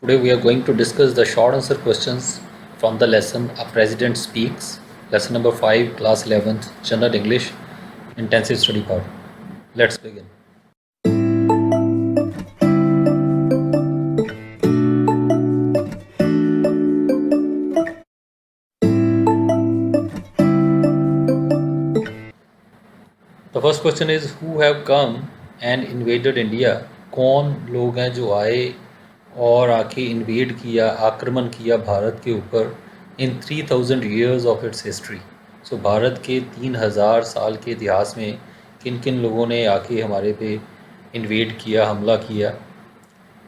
Today we are going to discuss the short answer questions from the lesson A President Speaks, lesson number 5, class 11th, General English, intensive study part. Let's begin. The first question is who have come and invaded India? कौन लोग हैं जो आए और आके invade किया, आक्रमण किया भारत के ऊपर इन 3000 years of its history. सो भारत के 3000 साल के इतिहास में किन किन लोगों ने आके हमारे पे इन्वेड किया, हमला किया.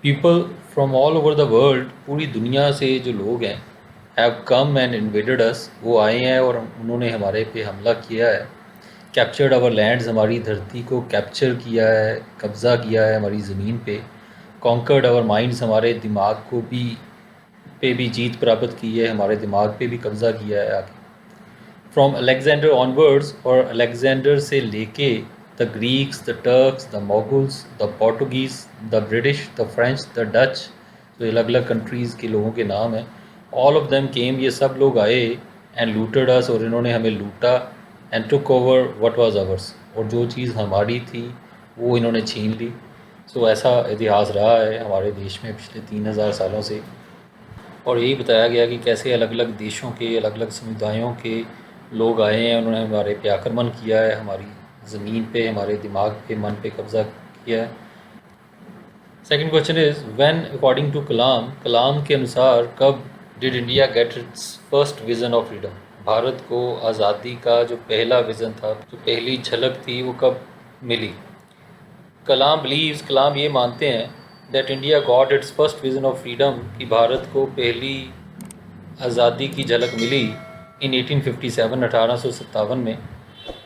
People from all over the world, पूरी दुनिया से जो लोग हैं, हैव कम एंड इन्वेडेड अस, वो आए हैं और उन्होंने हमारे पे हमला किया है. कैप्चर्ड आवर लैंड्स, हमारी धरती को कैप्चर किया है, कब्ज़ा किया है हमारी ज़मीन पे. कॉन्कर्ड आवर माइंड्स, हमारे दिमाग को भी जीत प्राप्त की है, हमारे दिमाग पे भी कब्ज़ा किया है आके. फ्रॉम अलेक्जेंडर ऑनवर्ड्स, और अलेक्जेंडर से लेके the Greeks, the Turks, the moguls, the Portuguese, the British, the French, the Dutch, तो अलग अलग कंट्रीज़ के लोगों के नाम हैं. ऑल ऑफ देम केम, ये सब लोग आए, एंड लूटेड अस, और इन्होंने हमें लूटा, and took over what was ours, और जो चीज़ हमारी थी वो इन्होंने छीन ली. सो ऐसा इतिहास रहा है हमारे देश में पिछले 3000 सालों से. और यही बताया गया कि कैसे अलग अलग देशों के, अलग अलग समुदायों के लोग आए हैं, उन्होंने हमारे पे आक्रमण किया है, हमारी ज़मीन पे, हमारे दिमाग पे, मन पे कब्ज़ा किया है. Second question is when according to Kalam, Kalam के अनुसार कब did India get its first vision of freedom, Bharat को आज़ादी का जो पहला विज़न था, जो पहली झलक थी, वो कब मिली. कलाम बिलीव्स, कलाम ये मानते हैं that India got its first vision of freedom, कि भारत को पहली आज़ादी की झलक मिली इन 1857, 1857 में,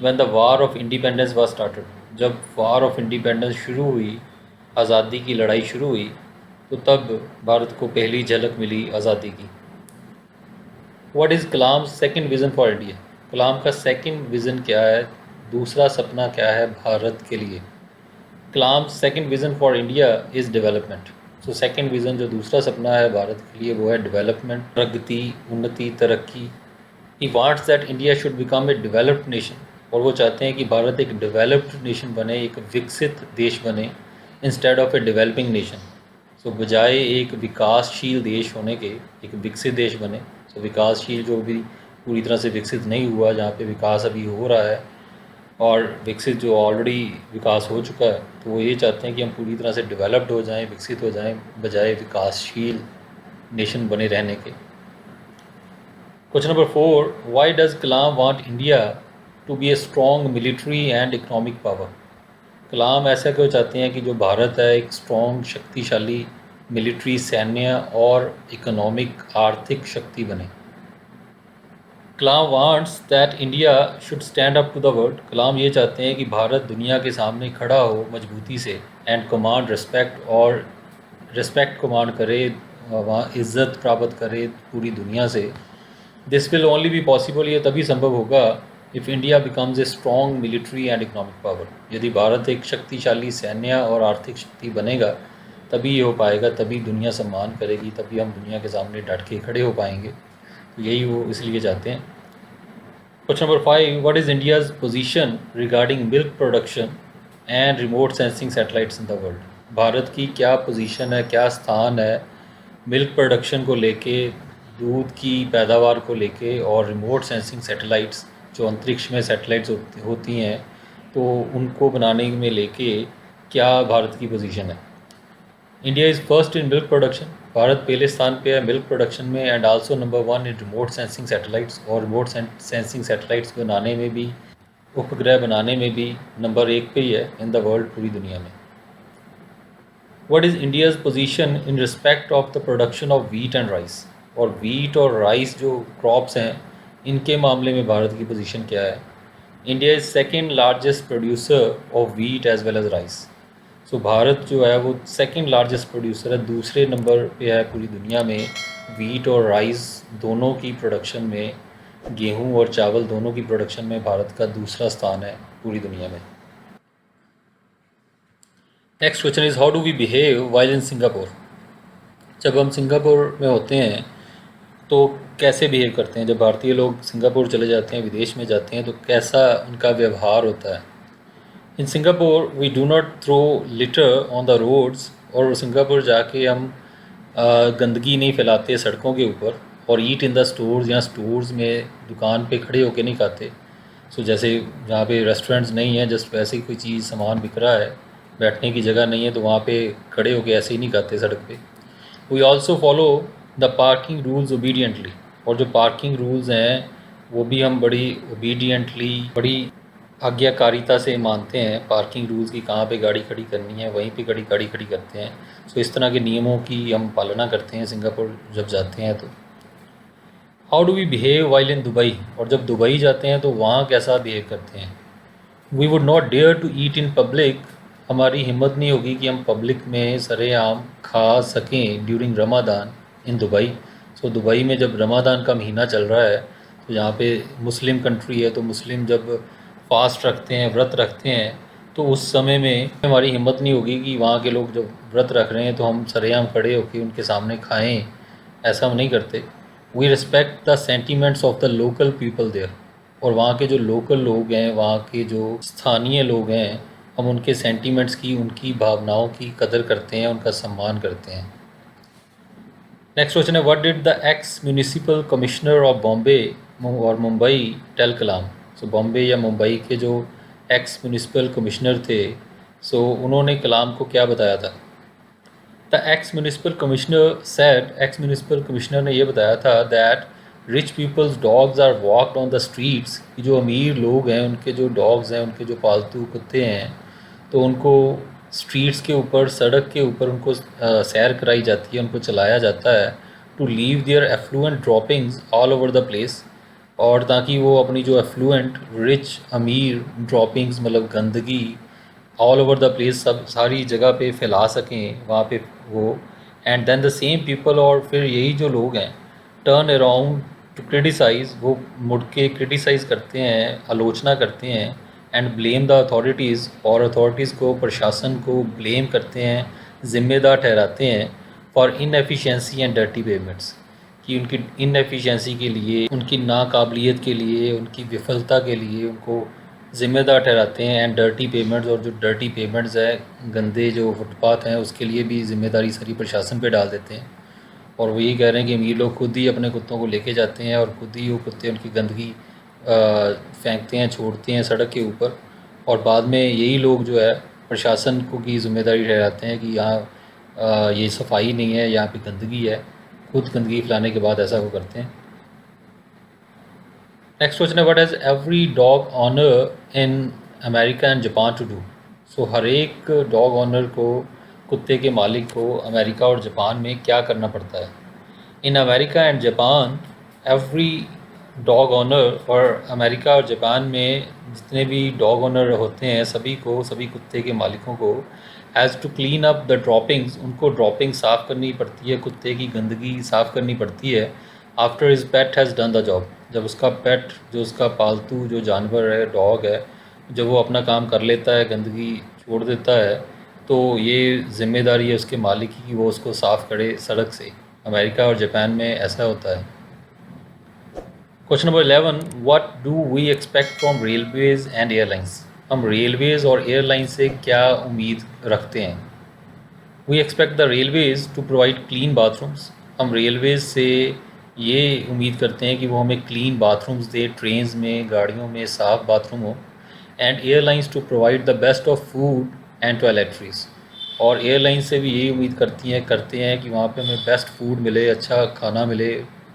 when the war of independence was started, जब वार ऑफ इंडिपेंडेंस शुरू हुई, आज़ादी की लड़ाई शुरू हुई, तो तब भारत को पहली झलक मिली आज़ादी की. What is Kalam second vision for India, Kalam का सेकंड विज़न क्या है, दूसरा सपना क्या है भारत के लिए. Kalam second vision for India is development. So second vision, जो दूसरा सपना है भारत के लिए, वो है डेवलपमेंट, प्रगति, उन्नति, तरक्की. He wants that India should become a developed nation, और वो चाहते हैं कि भारत एक डेवलप्ड नेशन बने, एक विकसित देश बने, instead of a developing nation. So बजाय एक विकासशील देश होने के, एक विकसित देश बने. सो विकासशील जो भी पूरी तरह से विकसित नहीं हुआ, जहाँ पे विकास अभी हो रहा है, और विकसित जो ऑलरेडी विकास हो चुका है, तो वो ये चाहते हैं कि हम पूरी तरह से डेवलप्ड हो जाएं, विकसित हो जाएं, बजाय विकासशील नेशन बने रहने के. Question number 4, why does Kalam want India to be a strong military and economic power. Kalam ऐसा क्यों चाहते हैं कि जो भारत है एक स्ट्रॉन्ग, शक्तिशाली मिलिट्री, सैन्य और इकोनॉमिक, आर्थिक शक्ति बने. Kalam wants that India should stand up to the world, Kalam ये चाहते हैं कि भारत दुनिया के सामने खड़ा हो मजबूती से, एंड कमांड रिस्पेक्ट, और रिस्पेक्ट कमांड करे, वहाँ इज़्ज़त प्राप्त करे पूरी दुनिया से. This will only be possible, ये तभी संभव होगा if India becomes a strong military and economic power, यदि भारत एक शक्तिशाली सैन्य और आर्थिक शक्ति बनेगा, तभी ये हो पाएगा, तभी दुनिया सम्मान करेगी, तभी हम दुनिया के सामने डट के खड़े हो पाएंगे. यही वो इसलिए चाहते हैं. Question number 5, what is India's position regarding milk production and remote sensing satellites in the world. Bharat की क्या पोजीशन है, क्या स्थान है मिल्क प्रोडक्शन को लेके, दूध की पैदावार को लेके, और रिमोट सेंसिंग सैटेलाइट्स, जो अंतरिक्ष में सैटेलाइट्स होती हैं, तो उनको बनाने में लेके क्या भारत की पोजीशन है. India is first in milk production, Bharat पहले स्थान पे है मिल्क प्रोडक्शन में, and also number 1 in remote sensing satellites, और रिमोट सेंसिंग सैटेलाइट्स बनाने में भी, उपग्रह बनाने में भी नंबर 1 पे ही है इन द वर्ल्ड, पूरी दुनिया में. What is India's position in respect of the production of wheat and rice, और वीट और राइस जो क्रॉप्स हैं, इनके मामले में भारत की पोजीशन क्या है. India is second largest producer of wheat as well as rice. So Bharat जो है वो सेकंड लार्जेस्ट प्रोड्यूसर है, दूसरे नंबर पे है पूरी दुनिया में वीट और राइस दोनों की प्रोडक्शन में, गेहूं और चावल दोनों की प्रोडक्शन में भारत का दूसरा स्थान है पूरी दुनिया में. Next question is how do we behave while in Singapore. जब हम सिंगापुर में होते हैं तो कैसे बिहेव करते हैं? जब भारतीय लोग सिंगापुर चले जाते हैं, विदेश में जाते हैं, तो कैसा उनका व्यवहार होता है? In Singapore we do not throw litter on the roads, और सिंगापुर जाके हम गंदगी नहीं फैलाते सड़कों के ऊपर, और ईट इन द स्टोर्स, या स्टोर्स में दुकान पे खड़े होके नहीं खाते। सो जैसे जहाँ पे रेस्टोरेंट्स नहीं है, जस्ट वैसे ही कोई चीज़ सामान बिक रहा है, बैठने की जगह नहीं है, तो वहाँ पे खड़े होके ऐसे ही नहीं खाते सड़क पे। We also follow the parking rules obediently, और जो पार्किंग रूल्स हैं वो भी हम बड़ी ओबीडियंटली, बड़ी आज्ञाकारिता से मानते हैं। पार्किंग रूल्स की, कहाँ पे गाड़ी खड़ी करनी है वहीं पे गाड़ी खड़ी करते हैं। सो इस तरह के नियमों की हम पालना करते हैं सिंगापुर जब जाते हैं तो। How do we behave while in Dubai, और जब दुबई जाते हैं तो वहाँ कैसा बिहेव करते हैं? We would not dare to eat in public, हमारी हिम्मत नहीं होगी कि हम पब्लिक में सरेआम खा सकें during Ramadan in Dubai. So Dubai में जब रमादान का महीना चल रहा है, तो यहाँ पे मुस्लिम कंट्री है, तो मुस्लिम जब फास्ट रखते हैं, व्रत रखते हैं, तो उस समय में हमारी हिम्मत नहीं होगी कि वहाँ के लोग जब व्रत रख रहे हैं तो हम सरेआम खड़े होकर उनके सामने खाएं। ऐसा हम नहीं करते। We respect the sentiments of the local people there, और वहाँ के जो लोकल लोग हैं, वहाँ के जो स्थानीय लोग हैं, हम उनके सेंटिमेंट्स की, उनकी भावनाओं की कदर करते हैं, उनका सम्मान करते हैं। नेक्स्ट क्वेश्चन है, what did the ex municipal commissioner of Bombay और मुंबई टेल कलाम? सो बॉम्बे या मुंबई के जो एक्स म्यूनिसिपल कमिश्नर थे, सो उन्होंने कलाम को क्या बताया था? The ex municipal commissioner said, ex municipal commissioner ने यह बताया था that rich people's dogs are walked on the streets, कि जो अमीर लोग हैं उनके जो डॉग्स हैं, उनके जो पालतू कुत्ते हैं, तो उनको स्ट्रीट्स के ऊपर, सड़क के ऊपर उनको सैर कराई जाती है, उनको चलाया जाता है, to leave their affluent droppings all over the place, और ताकि वो अपनी जो एफ्लुएंट, रिच, अमीर ड्रॉपिंग्स मतलब गंदगी ऑल ओवर द प्लेस, सब सारी जगह पे फैला सकें वहाँ पे वो। And then the same people, और फिर यही जो लोग हैं, टर्न अराउंड टू क्रिटिसाइज़, वो मुड़ के क्रिटिसाइज़ करते हैं, आलोचना करते हैं, एंड ब्लेम द अथॉरिटीज़, और अथॉरिटीज़ को, प्रशासन को ब्लेम करते हैं, ज़िम्मेदार ठहराते हैं, for inefficiency and dirty payments, कि उनकी इनएफिशिएंसी के लिए, उनकी नाकाबिलियत के लिए, उनकी विफलता के लिए उनको ज़िम्मेदार ठहराते हैं, एंड डर्टी पेमेंट्स, और जो डर्टी पेमेंट्स है, गंदे जो फुटपाथ हैं, उसके लिए भी ज़िम्मेदारी सारी प्रशासन पे डाल देते हैं। और वो यही कह रहे हैं कि अमीर लोग खुद ही अपने कुत्तों को लेके जाते हैं, और खुद ही वो कुत्ते उनकी गंदगी फेंकते हैं, छोड़ते हैं सड़क के ऊपर, और बाद में यही लोग जो है प्रशासन को की ज़िम्मेदारी ठहराते हैं कि यहाँ ये सफाई नहीं है, यहाँ पे गंदगी है, खुद गंदगी फैलाने के बाद ऐसा वो करते हैं। नेक्स्ट क्वेश्चन है, what has every dog owner in America and Japan to do? So हर एक डॉग ऑनर को, कुत्ते के मालिक को, अमेरिका और जापान में क्या करना पड़ता है? In America and Japan every dog owner, और अमेरिका और जापान में जितने भी डॉग ऑनर होते हैं, सभी को, सभी कुत्ते के मालिकों को, has to clean up the droppings, उनको ड्रॉपिंग साफ़ करनी पड़ती है, कुत्ते की गंदगी साफ़ करनी पड़ती है, after his pet has done the job, जब उसका पेट, जो उसका पालतू जो जानवर है, डॉग है, जब वो अपना काम कर लेता है, गंदगी छोड़ देता है, तो ये ज़िम्मेदारी है उसके मालिक की कि वो उसको साफ़ करे सड़क से। अमेरिका और जापान में ऐसा होता है। Question number 11, what do we expect from railways and airlines? हम रेलवेज़ और एयरलाइन से क्या उम्मीद रखते हैं? We expect the railways to provide clean bathrooms, हम रेलवेज़ से ये उम्मीद करते हैं कि वो हमें क्लीन बाथरूम्स दे, ट्रेन्स में, गाड़ियों में साफ़ बाथरूम हो। And airlines to provide the best of food and toiletries, और एयरलाइन से भी यही उम्मीद करते हैं कि वहाँ पे हमें बेस्ट फूड मिले, अच्छा खाना मिले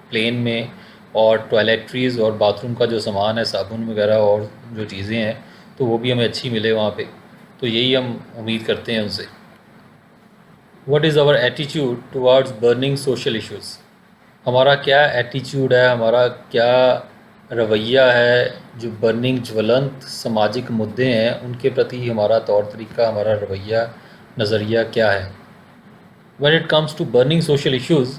प्लेन में, और टॉयलेटरीज़ और बाथरूम का जो सामान है, साबुन वगैरह और जो चीज़ें हैं, तो वो भी हमें अच्छी मिले वहाँ पे। तो यही हम उम्मीद करते हैं उनसे। What is our attitude towards burning social issues? हमारा क्या एटीट्यूड है, हमारा क्या रवैया है जो बर्निंग, ज्वलंत सामाजिक मुद्दे हैं, उनके प्रति हमारा तौर तरीका, हमारा रवैया, नज़रिया क्या है? When it comes to burning social issues,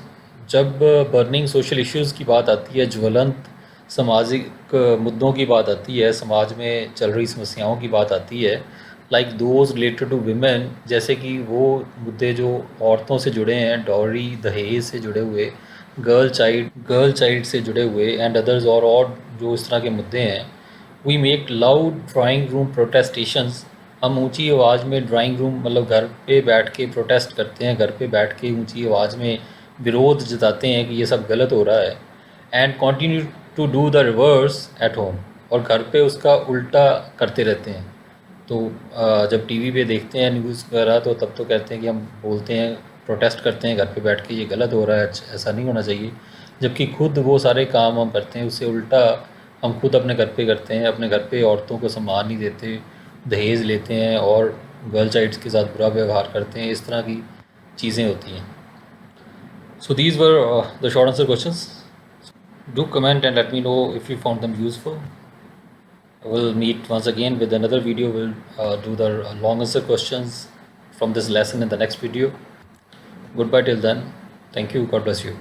जब बर्निंग सोशल इश्यूज़ की बात आती है, ज्वलंत सामाजिक मुद्दों की बात आती है, समाज में चल रही समस्याओं की बात आती है, like those related to women, जैसे कि वो मुद्दे जो औरतों से जुड़े हैं, डॉरी दहेज से जुड़े हुए, गर्ल चाइल्ड से जुड़े हुए एंड अदर्स, और जो इस तरह के मुद्दे हैं। We make loud drawing room protestations, हम ऊंची आवाज़ में ड्राइंग रूम मतलब घर पे बैठ के प्रोटेस्ट करते हैं, घर पे बैठ के ऊंची आवाज़ में विरोध जताते हैं कि ये सब गलत हो रहा है। And continue to do the reverse at home, और घर पे उसका उल्टा करते रहते हैं। तो जब टीवी पे देखते हैं न्यूज़ वगैरह, तो तब तो कहते हैं कि हम बोलते हैं, प्रोटेस्ट करते हैं घर पे बैठ के, ये गलत हो रहा है, ऐसा नहीं होना चाहिए। जबकि खुद वो सारे काम हम करते हैं, उससे उल्टा हम खुद अपने घर पे करते हैं। अपने घर पे औरतों को सम्मान नहीं देते, दहेज लेते हैं और गर्ल चाइल्ड्स के साथ बुरा व्यवहार करते हैं। इस तरह की चीज़ें होती हैं। So these were the short answer questions. Do comment and let me know if you found them useful. We'll meet once again with another video. We'll do the long answer questions from this lesson in the next video. Goodbye till then. Thank you. God bless you.